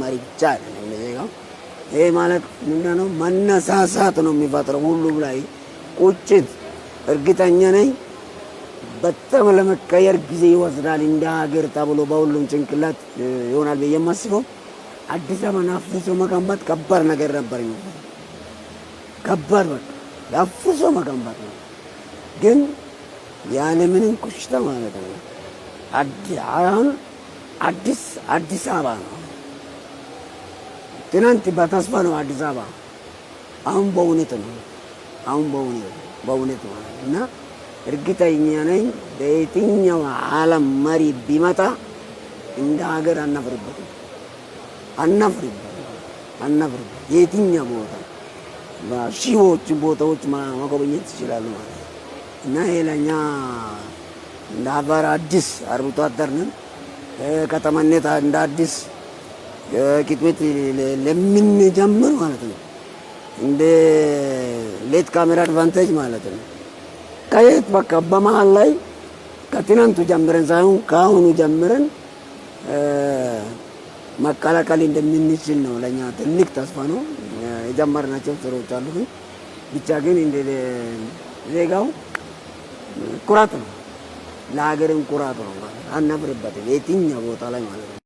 መሪ ብቻ አይደለም ዜጋው። ይሄ ማለት ምንድነው? መነሳሳት ነው የሚፈጥረው ሁሉም ላይ ቁጭት። እርግጠኛ ነኝ በጣም ለመቀየር ጊዜ ይወስዳል እንደ ሀገር ተብሎ በሁሉም ጭንቅላት ይሆናል ብዬ የማስበው። አዲስ አበባን አፍርሶ መገንባት ከባድ ነገር ነበር የሚባለው። ከባድ በቃ አፍርሶ መገንባት ነው፣ ግን ያለምንም ኩሽታ ማለት ነው። አሁን አዲስ አበባ ነው። ትናንት በተስፋ ነው አዲስ አበባ፣ አሁን በእውነት ነው። አሁን በእውነት ማለት እና እርግጠኛ ነኝ በየትኛው ዓለም መሪ ቢመጣ እንደ ሀገር አናፍርበትም። የትኛው ቦታ በሺዎች ቦታዎች መጎብኘት ይችላሉ ማለት ነው። እና ይሄ ለእኛ እንደ አፋር አዲስ አርብቶ አደር ነን። ከተማነት እንደ አዲስ ኪትቤት ለምንጀምር ማለት ነው። እንደ ሌት ካሜራ አድቫንቴጅ ማለት ነው። ከየት በቃ በመሀል ላይ ከትናንቱ ጀምረን ሳይሆን ከአሁኑ ጀምረን መቀላቀል እንደምንችል ነው ለኛ ትልቅ ተስፋ ነው። የጀመርናቸው ስራዎች አሉ። ብቻ ግን እንደ ዜጋው ኩራት ነው፣ ለሀገርም ኩራት ነው ማለት አናፍርበትም የትኛው ቦታ ላይ ማለት ነው።